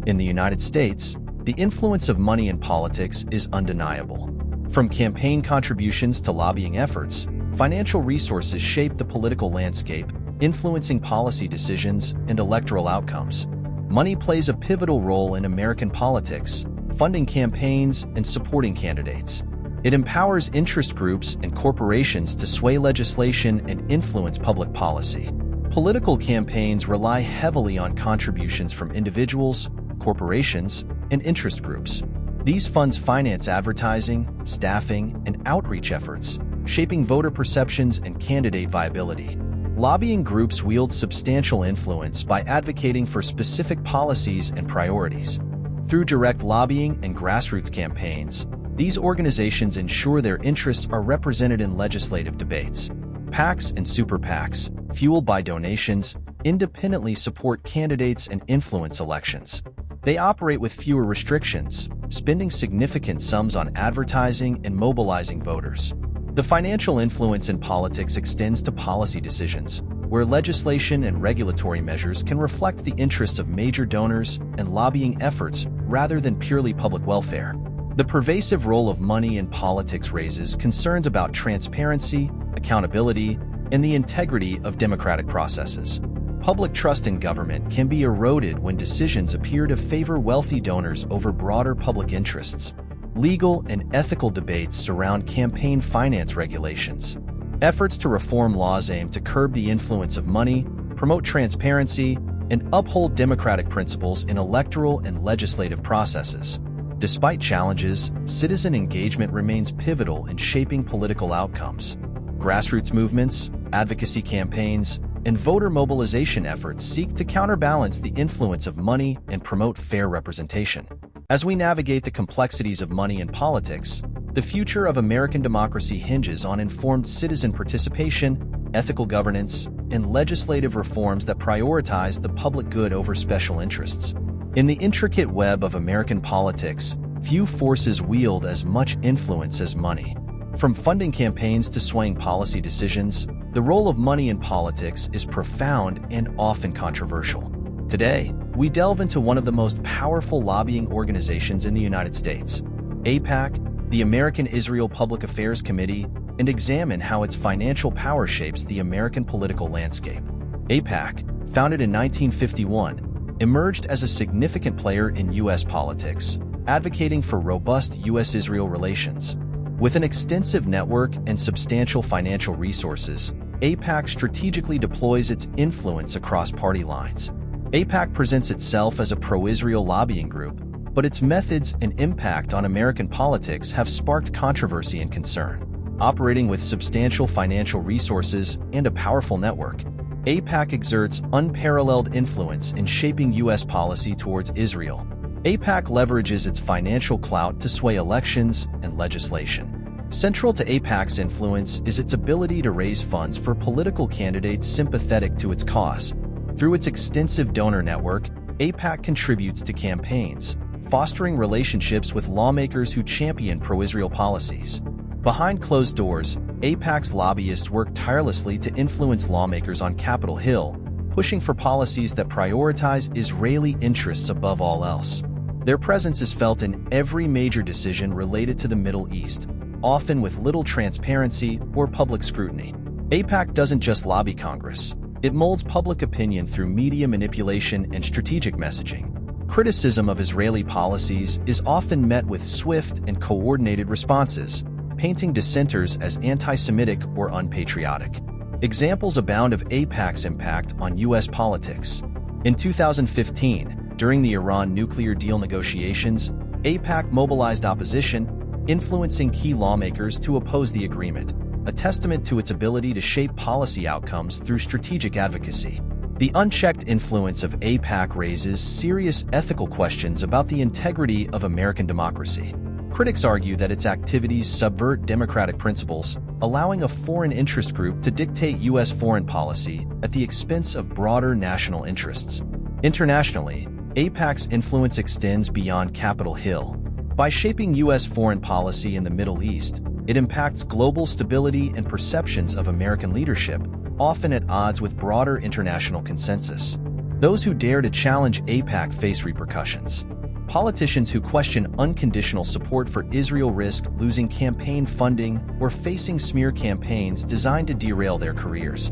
In the United States, the influence of money in politics is undeniable. From campaign contributions to lobbying efforts, financial resources shape the political landscape, influencing policy decisions and electoral outcomes. Money plays a pivotal role in American politics, funding campaigns and supporting candidates. It empowers interest groups and corporations to sway legislation and influence public policy. Political campaigns rely heavily on contributions from individuals, corporations, and interest groups. These funds finance advertising, staffing, and outreach efforts, shaping voter perceptions and candidate viability. Lobbying groups wield substantial influence by advocating for specific policies and priorities. Through direct lobbying and grassroots campaigns, these organizations ensure their interests are represented in legislative debates. PACs and super PACs, fueled by donations, independently support candidates and influence elections. They operate with fewer restrictions, spending significant sums on advertising and mobilizing voters. The financial influence in politics extends to policy decisions, where legislation and regulatory measures can reflect the interests of major donors and lobbying efforts rather than purely public welfare. The pervasive role of money in politics raises concerns about transparency, accountability, and the integrity of democratic processes. Public trust in government can be eroded when decisions appear to favor wealthy donors over broader public interests. Legal and ethical debates surround campaign finance regulations. Efforts to reform laws aim to curb the influence of money, promote transparency, and uphold democratic principles in electoral and legislative processes. Despite challenges, citizen engagement remains pivotal in shaping political outcomes. Grassroots movements, advocacy campaigns, and voter mobilization efforts seek to counterbalance the influence of money and promote fair representation. As we navigate the complexities of money in politics, the future of American democracy hinges on informed citizen participation, ethical governance, and legislative reforms that prioritize the public good over special interests. In the intricate web of American politics, few forces wield as much influence as money. From funding campaigns to swaying policy decisions, the role of money in politics is profound and often controversial. Today, we delve into one of the most powerful lobbying organizations in the United States, AIPAC, the American Israel Public Affairs Committee, and examine how its financial power shapes the American political landscape. AIPAC, founded in 1951, emerged as a significant player in U.S. politics, advocating for robust U.S.-Israel relations. With an extensive network and substantial financial resources, AIPAC strategically deploys its influence across party lines. AIPAC presents itself as a pro-Israel lobbying group, but its methods and impact on American politics have sparked controversy and concern. Operating with substantial financial resources and a powerful network, AIPAC exerts unparalleled influence in shaping U.S. policy towards Israel. AIPAC leverages its financial clout to sway elections and legislation. Central to AIPAC's influence is its ability to raise funds for political candidates sympathetic to its cause. Through its extensive donor network, AIPAC contributes to campaigns, fostering relationships with lawmakers who champion pro-Israel policies. Behind closed doors, AIPAC's lobbyists work tirelessly to influence lawmakers on Capitol Hill, pushing for policies that prioritize Israeli interests above all else. Their presence is felt in every major decision related to the Middle East, often with little transparency or public scrutiny. AIPAC doesn't just lobby Congress. It molds public opinion through media manipulation and strategic messaging. Criticism of Israeli policies is often met with swift and coordinated responses, painting dissenters as anti-Semitic or unpatriotic. Examples abound of AIPAC's impact on U.S. politics. In 2015, during the Iran nuclear deal negotiations, AIPAC mobilized opposition, influencing key lawmakers to oppose the agreement, a testament to its ability to shape policy outcomes through strategic advocacy. The unchecked influence of AIPAC raises serious ethical questions about the integrity of American democracy. Critics argue that its activities subvert democratic principles, allowing a foreign interest group to dictate U.S. foreign policy at the expense of broader national interests. Internationally, AIPAC's influence extends beyond Capitol Hill. By shaping U.S. foreign policy in the Middle East, it impacts global stability and perceptions of American leadership, often at odds with broader international consensus. Those who dare to challenge AIPAC face repercussions. Politicians who question unconditional support for Israel risk losing campaign funding or facing smear campaigns designed to derail their careers.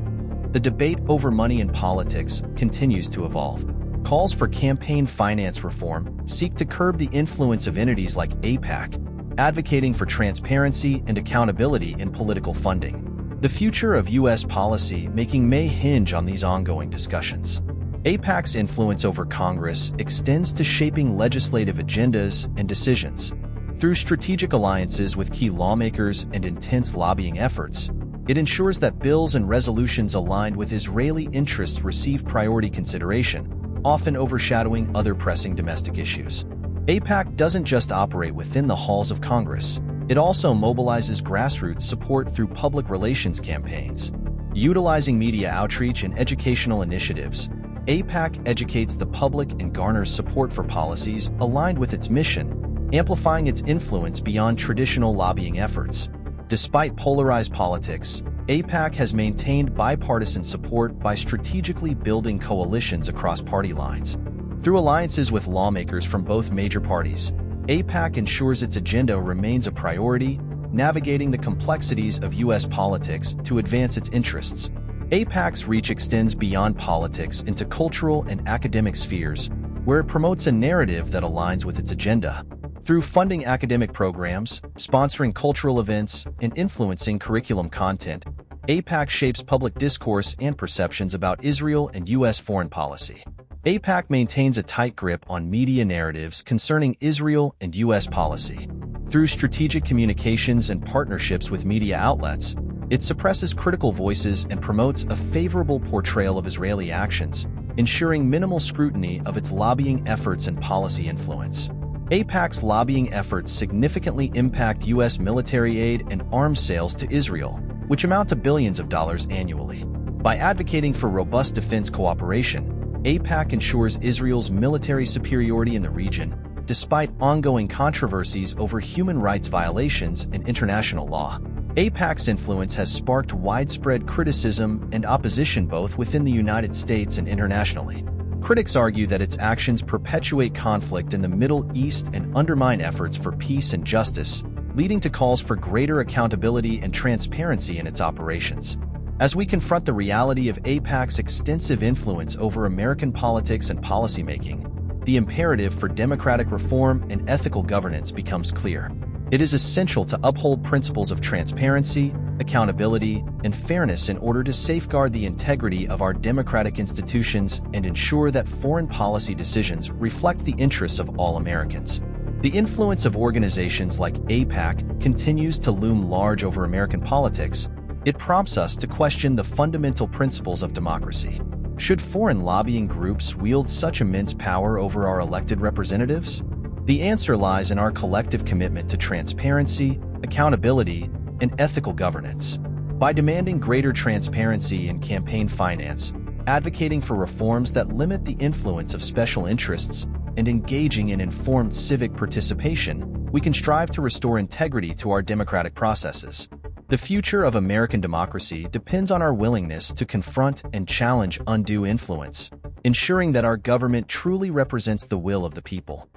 The debate over money in politics continues to evolve. Calls for campaign finance reform seek to curb the influence of entities like AIPAC, advocating for transparency and accountability in political funding. The future of U.S. policy making may hinge on these ongoing discussions. AIPAC's influence over Congress extends to shaping legislative agendas and decisions. Through strategic alliances with key lawmakers and intense lobbying efforts, it ensures that bills and resolutions aligned with Israeli interests receive priority consideration, often overshadowing other pressing domestic issues. AIPAC doesn't just operate within the halls of Congress. It also mobilizes grassroots support through public relations campaigns. Utilizing media outreach and educational initiatives, AIPAC educates the public and garners support for policies aligned with its mission, amplifying its influence beyond traditional lobbying efforts. Despite polarized politics, AIPAC has maintained bipartisan support by strategically building coalitions across party lines. Through alliances with lawmakers from both major parties, AIPAC ensures its agenda remains a priority, navigating the complexities of U.S. politics to advance its interests. AIPAC's reach extends beyond politics into cultural and academic spheres, where it promotes a narrative that aligns with its agenda. Through funding academic programs, sponsoring cultural events, and influencing curriculum content, AIPAC shapes public discourse and perceptions about Israel and U.S. foreign policy. AIPAC maintains a tight grip on media narratives concerning Israel and U.S. policy. Through strategic communications and partnerships with media outlets, it suppresses critical voices and promotes a favorable portrayal of Israeli actions, ensuring minimal scrutiny of its lobbying efforts and policy influence. AIPAC's lobbying efforts significantly impact U.S. military aid and arms sales to Israel, which amount to billions of dollars annually. By advocating for robust defense cooperation, AIPAC ensures Israel's military superiority in the region, despite ongoing controversies over human rights violations and international law. AIPAC's influence has sparked widespread criticism and opposition both within the United States and internationally. Critics argue that its actions perpetuate conflict in the Middle East and undermine efforts for peace and justice, leading to calls for greater accountability and transparency in its operations. As we confront the reality of AIPAC's extensive influence over American politics and policymaking, the imperative for democratic reform and ethical governance becomes clear. It is essential to uphold principles of transparency, accountability, and fairness in order to safeguard the integrity of our democratic institutions and ensure that foreign policy decisions reflect the interests of all Americans. The influence of organizations like AIPAC continues to loom large over American politics. It prompts us to question the fundamental principles of democracy. Should foreign lobbying groups wield such immense power over our elected representatives? The answer lies in our collective commitment to transparency, accountability, and ethical governance. By demanding greater transparency in campaign finance, advocating for reforms that limit the influence of special interests, and engaging in informed civic participation, we can strive to restore integrity to our democratic processes. The future of American democracy depends on our willingness to confront and challenge undue influence, ensuring that our government truly represents the will of the people.